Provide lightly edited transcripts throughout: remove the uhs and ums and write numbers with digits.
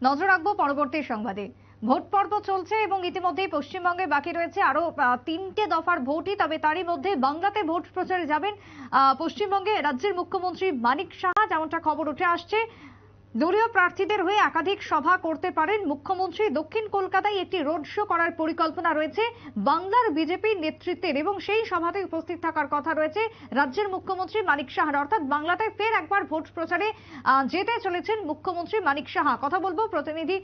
নজর রাখবো পরবর্তী সংবাদে। ভোট পর্ব চলছে এবং ইতিমধ্যেই পশ্চিমবঙ্গে বাকি রয়েছে আরো 3টে দফার ভোটই। তবে তারই মধ্যে বাংলাতে ভোট প্রচারে যাবেন পশ্চিমবঙ্গে রাজ্যের মুখ্যমন্ত্রী মানিক সাহা। যেমনটা খবর উঠে আসছে, দলীয় প্রার্থীদের হয়ে একাধিক সভা করতে পারেন মুখ্যমন্ত্রী। দক্ষিণ কলকাতায় একটি রোড শো করার পরিকল্পনা রয়েছে বাংলার বিজেপি নেতৃত্বের, এবং সেই সভাতে উপস্থিত থাকার কথা রয়েছে রাজ্যের মুখ্যমন্ত্রী মানিক সাহার। অর্থাৎ বাংলাতে ফের একবার ভোট প্রচারে যেতে চলেছেন মুখ্যমন্ত্রী মানিক সাহা। কথা বলবো প্রতিনিধি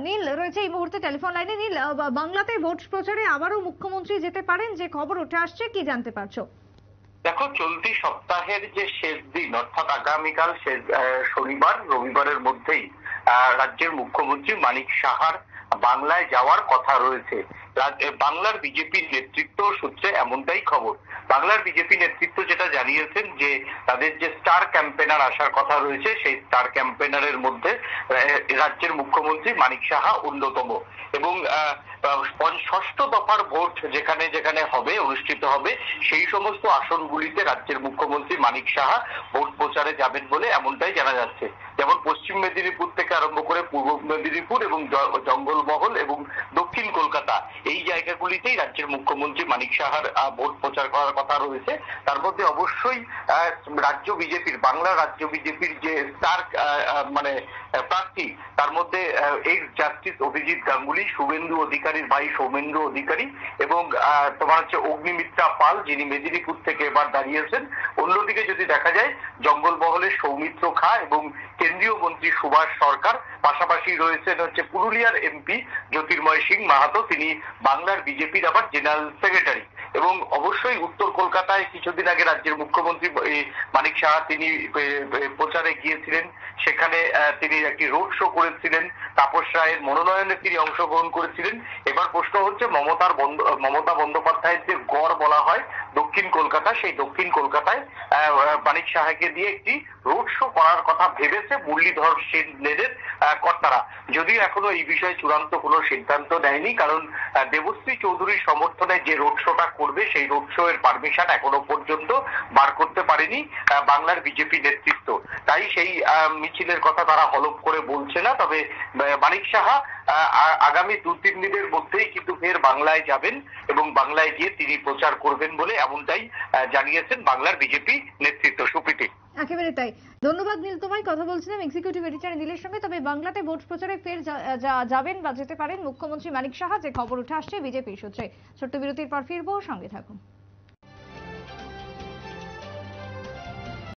নীল রয়েছে এই মুহূর্তে টেলিফোন লাইনে। নীল, বাংলাতে ভোট প্রচারে আবারও মুখ্যমন্ত্রী যেতে পারেন, যে খবর উঠে আসছে, কি জানতে পারছো? দেখো, চলতি সপ্তাহের যে শেষ দিন অর্থাৎ আগামীকাল শনিবার রবিবারের মধ্যেই রাজ্যের মুখ্যমন্ত্রী মানিক সাহার বাংলায় যাওয়ার কথা রয়েছে। বাংলার বিজেপির নেতৃত্ব সূত্রে এমনটাই খবর। বাংলার বিজেপি নেতৃত্ব যেটা জানিয়েছেন যে তাদের যে স্টার ক্যাম্পেনার আসার কথা রয়েছে, সেই স্টার ক্যাম্পেনারের মধ্যে রাজ্যের মুখ্যমন্ত্রী মানিক সাহা অন্যতম। এবং ষষ্ঠ দফার ভোট যেখানে যেখানে হবে, অনুষ্ঠিত হবে, সেই সমস্ত আসনগুলিতে রাজ্যের মুখ্যমন্ত্রী মানিক সাহা ভোট প্রচারে যাবেন বলে এমনটাই জানা যাচ্ছে। যেমন পশ্চিম মেদিনীপুর থেকে আরম্ভ করে পূর্ব মেদিনীপুর এবং জঙ্গলমহল এবং দক্ষিণ কলকাতা, এই জায়গাগুলিতেই রাজ্যের মুখ্যমন্ত্রী মানিক সাহার ভোট প্রচার করার কথা রয়েছে। তার মধ্যে অবশ্যই রাজ্য বিজেপির, বাংলা রাজ্য বিজেপির যে স্টার প্রার্থী, তার মধ্যে এক্স জাস্টিস অভিজিৎ গাঙ্গুলি, শুভেন্দু অধিকারীর ভাই সৌমেন্দ্র অধিকারী এবং তোমার হচ্ছে অগ্নিমিত্রা পাল, যিনি মেদিনীপুর থেকে এবার দাঁড়িয়েছেন। অন্যদিকে যদি দেখা যায়, জঙ্গলমহলের সৌমিত্র খা এবং কেন্দ্রীয় মন্ত্রী সুভাষ সরকার, পাশাপাশি রয়েছেন হচ্ছে পুরুলিয়ার এমপি জ্যোতির্ময় সিং মাহাতো, তিনি বাংলার বিজেপির আবার জেনারেল সেক্রেটারি। এবং অবশ্যই উত্তর কলকাতায় কিছুদিন আগে রাজ্যের মুখ্যমন্ত্রী মানিক সাহা তিনি প্রচারে গিয়েছিলেন। সেখানে তিনি একটি রোড শো করেছিলেন, তাপস রায়ের মনোনয়নে তিনি অংশগ্রহণ করেছিলেন। এবার প্রশ্ন হচ্ছে, মমতা বন্দ্যোপাধ্যায়ের যে গড় বলা হয় দক্ষিণ কলকাতা, সেই দক্ষিণ কলকাতায় মানিক সাহাকে দিয়ে একটি রোড শো করার কথা ভেবেছে মুরলীধর সেনের কর্তারা। যদিও এখনো এই বিষয়ে চূড়ান্ত কোনো সিদ্ধান্ত নেয়নি, কারণ দেবশ্রী চৌধুরীর সমর্থনে যে রোড শোটা করবে, সেই রোড শো এর পারমিশন এখনো পর্যন্ত বার করতে পারেনি বাংলার বিজেপি নেতৃত্ব। তাই সেই মিছিলের কথা তারা হলফ করে বলছে না। তবে মানিক সাহা আগামী 2-3 দিনের মধ্যেই কিন্তু ফের বাংলায় যাবেন এবং বাংলায় গিয়ে তিনি প্রচার করবেন বলে এমনটাই জানিয়েছেন বাংলার বিজেপি নেতৃত্ব। সুপ্রীতি, একেবারে তাই। ধন্যবাদ নীল, তোমায়। কথা বলছিলাম এক্সিকিউটিভ এডিটর নীলের সঙ্গে। তবে বাংলাতে ভোট প্রচারে ফের যাবেন বা যেতে পারেন মুখ্যমন্ত্রী মানিক সাহা, যে খবর উঠে আসছে বিজেপির সূত্রে। ছোট্ট বিরতির পর ফিরবো, সঙ্গে থাকুন।